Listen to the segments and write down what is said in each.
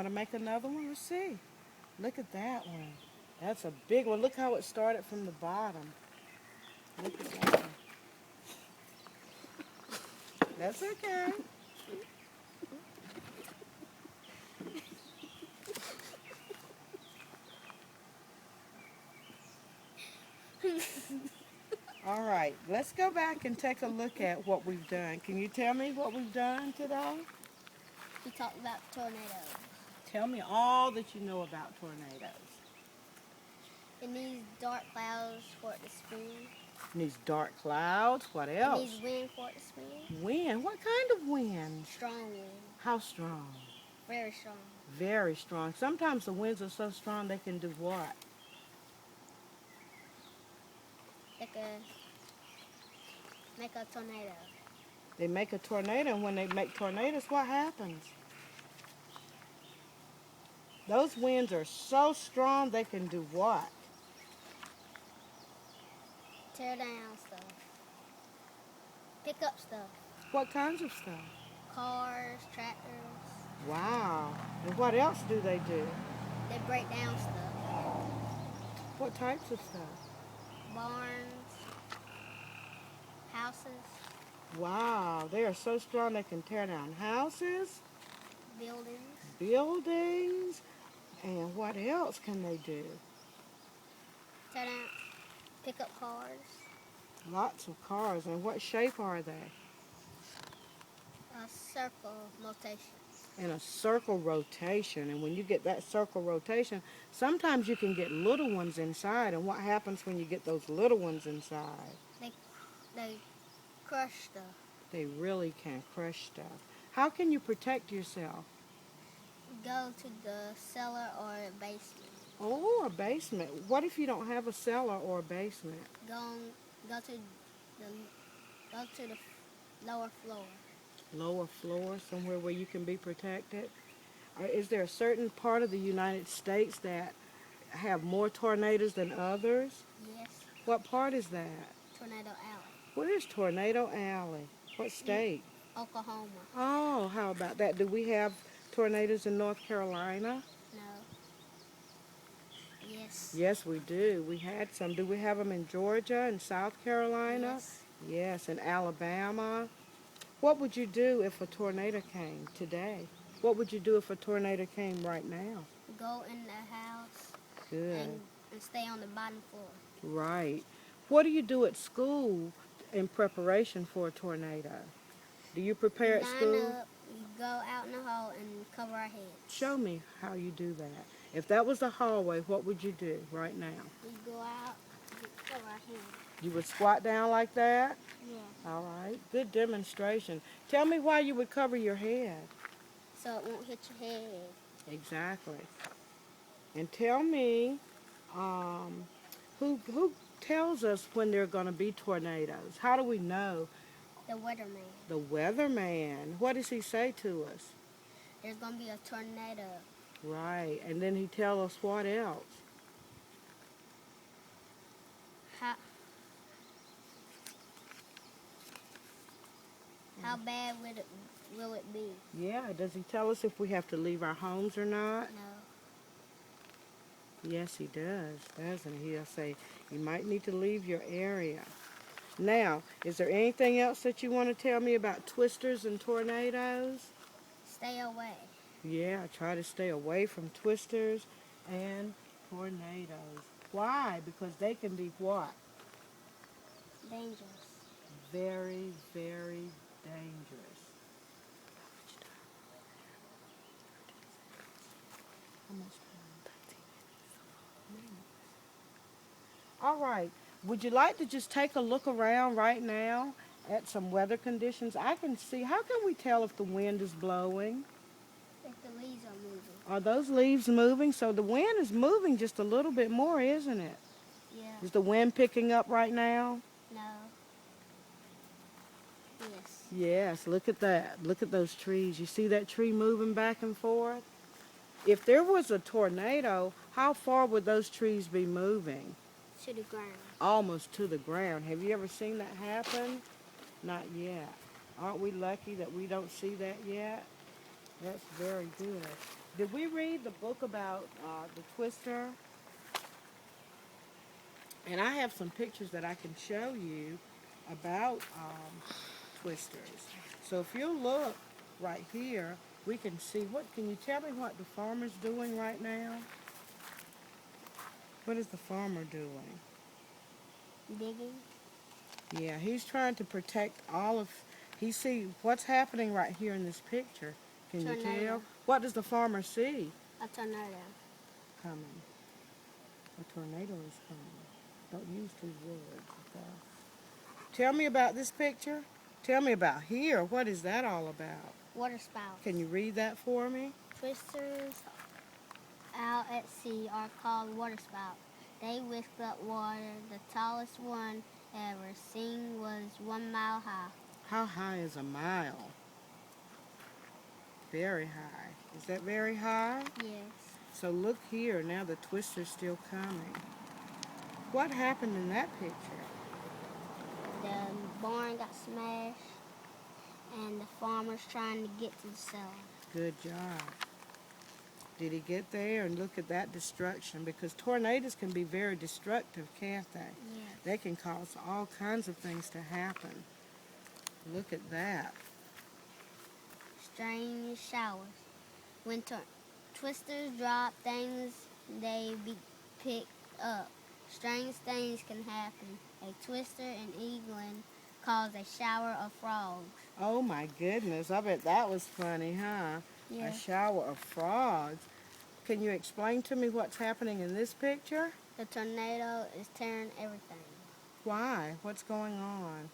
want to make another one? Let's see. Look at that one. That's a big one. Look how it started from the bottom. Look at that one. That's okay. All right, let's go back and take a look at what we've done. Can you tell me what we've done today? We talked about tornadoes. Tell me all that you know about tornadoes. It needs dark clouds for it to spin. These dark clouds. What It else? needs wind for it to spin. Wind. What kind of wind? Strong wind. How strong? Very strong. Very strong. Sometimes the winds are so strong they can do what? Make a tornado. They make a tornado, and when they make tornadoes, what happens? Those winds are so strong they can do what? Tear down stuff. Pick up stuff. What kinds of stuff? Cars, tractors. Wow. And what else do? They break down stuff. What types of stuff? Barns, houses, Wow. They are so strong they can tear down houses, buildings. buildings, and what else can they do? Tear down, pick up cars. Lots of cars. And what shape are they? A circle rotation. In a circle rotation. And when you get that circle rotation, sometimes you can get little ones inside. And what happens when you get those little ones inside? They crush stuff. They really can crush stuff. How can you protect yourself? Go to the cellar or a basement. Oh, a basement. What if you don't have a cellar or a basement? Go to the lower floor. Lower floor, somewhere where you can be protected? Is there a certain part of the United States that have more tornadoes than others? Yes. What part is that? Tornado Alley. Where is Tornado Alley? What state? Oklahoma. Oh, how about that? Do we have tornadoes in North Carolina? No. Yes. Yes, we do. We had some. Do we have them in Georgia and South Carolina? Yes. Yes, in Alabama. What would you do if a tornado came today? What would you do if a tornado came right now? Go in the house. Good. And stay on the bottom floor. Right. What do you do at school in preparation for a tornado? Do you prepare at school? Line up, you go out in the hall and cover our heads. Show me how you do that. If that was the hallway, what would you do right now? We go out, we cover our heads. You would squat down like that? Yeah. All right. Good demonstration. Tell me why you would cover your head. So it won't hit your head. Exactly. And tell me, who tells us when there are going to be tornadoes? How do we know? The weatherman. The weatherman. What does he say to us? There's going to be a tornado. Right. And then he tells us what else? How bad will it be? Yeah. Does he tell us if we have to leave our homes or not? No. Yes, he does, doesn't he? He'll say, you might need to leave your area. Now, is there anything else that you want to tell me about twisters and tornadoes? Stay away. Yeah, try to stay away from twisters and tornadoes. Why? Because they can be what? Dangerous. Very, very dangerous. How much time? 13 minutes. All right. Would you like to just take a look around right now at some weather conditions? I can see. How can we tell if the wind is blowing? If the leaves are moving. Are those leaves moving? So the wind is moving just a little bit more, isn't it? Yeah. Is the wind picking up right now? No. Yes. Yes, look at that. Look at those trees. You see that tree moving back and forth? If there was a tornado, how far would those trees be moving? To the ground. Almost to the ground. Have you ever seen that happen? Not yet. Aren't we lucky that we don't see that yet? That's very good. Did we read the book about the twister? And I have some pictures that I can show you about twisters. So if you look right here, we can see what. Can you tell me what the farmer's doing right now? What is the farmer doing? Digging. Yeah, he's trying to protect all of. He see what's happening right here in this picture. Can you Tornado. tell? What does the farmer see A tornado. coming? A tornado is coming. Don't use too words. Okay? Tell me about this picture. Tell me about here. What is that all about? Water spouts. Can you read that for me? Twisters out at sea are called water spouts. They whisk up water. The tallest one ever seen was 1 mile high. How high is a mile? Very high. Is that very high? Yes. So look here. Now the twister's still coming. What happened in that picture? The barn got smashed, and the farmer's trying to get to the cellar. Good job. Did he get there? And look at that destruction, because tornadoes can be very destructive, can't they? Yes. They can cause all kinds of things to happen. Look at that. Strange showers. When twisters drop things, they be picked up. Strange things can happen. A twister in England caused a shower of frogs. Oh my goodness, I bet that was funny, huh? A Yes. shower of frogs. Can you explain to me what's happening in this picture? The tornado is tearing everything. Why? What's going on?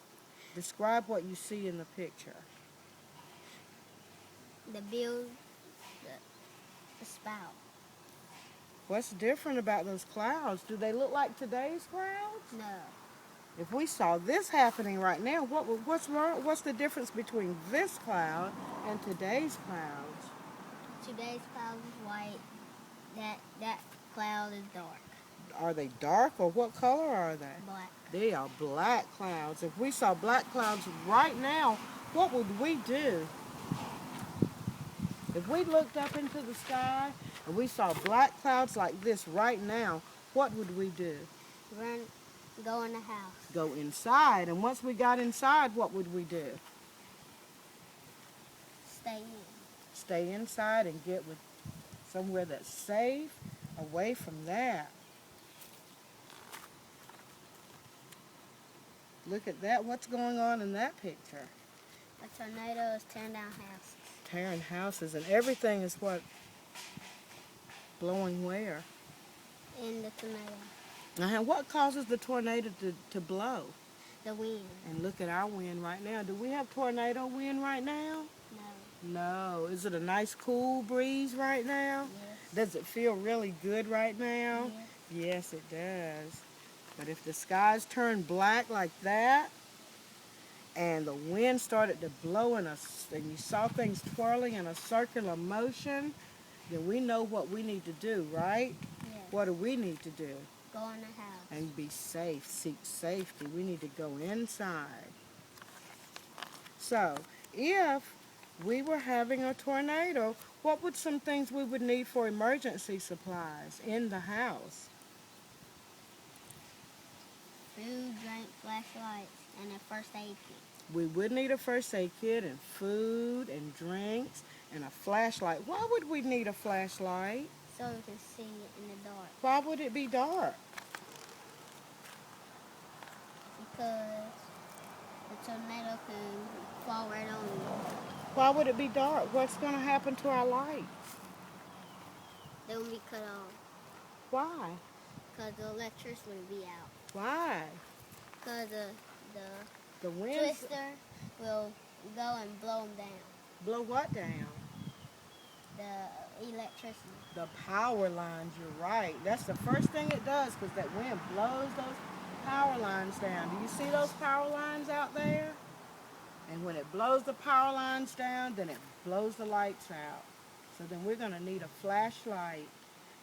Describe what you see in the picture. The spout. What's different about those clouds? Do they look like today's clouds? No. If we saw this happening right now, what's wrong? What's the difference between this cloud and today's clouds? Today's cloud is white. That cloud is dark. Are they dark, or what color are they? Black. They are black clouds. If we saw black clouds right now, what would we do? If we looked up into the sky and we saw black clouds like this right now, what would we do? Run, go in the house. Go inside. And once we got inside, what would we do? Stay in. Stay inside and get with somewhere that's safe, away from that. Look at that. What's going on in that picture? A tornado is tearing down houses. Tearing houses, and everything is what? Blowing where? In the tornado. Now, what causes the tornado to blow? The wind. And look at our wind right now. Do we have tornado wind right now? No. No. Is it a nice cool breeze right now? Yes. Does it feel really good right now? Yes. Yes, it does. But if the skies turn black like that, and the wind started to blow and you saw things twirling in a circular motion, then we know what we need to do, right? Yes. What do we need to do? Go in the house. And be safe, seek safety. We need to go inside. So, if we were having a tornado, what would some things we would need for emergency supplies in the house? Food, drink, flashlights, and a first aid kit. We would need a first aid kit and food and drinks and a flashlight. Why would we need a flashlight? So we can see it in the dark. Why would it be dark? Because the tornado can fall right on you. Why would it be dark? What's going to happen to our lights? They will be cut off. Why? Because the electricity will be out. Why? Because The wind twister will go and blow them down. blow what down? The electricity. The power lines, you're right. That's the first thing it does, because that wind blows those power lines down. Do you see those power lines out there? And when it blows the power lines down, then it blows the lights out. So then we're going to need a flashlight.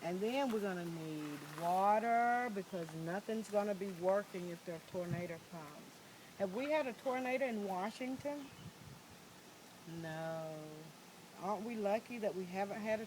And then we're going to need water, because nothing's going to be working if the tornado comes. Have we had a tornado in Washington? No. Aren't we lucky that we haven't had a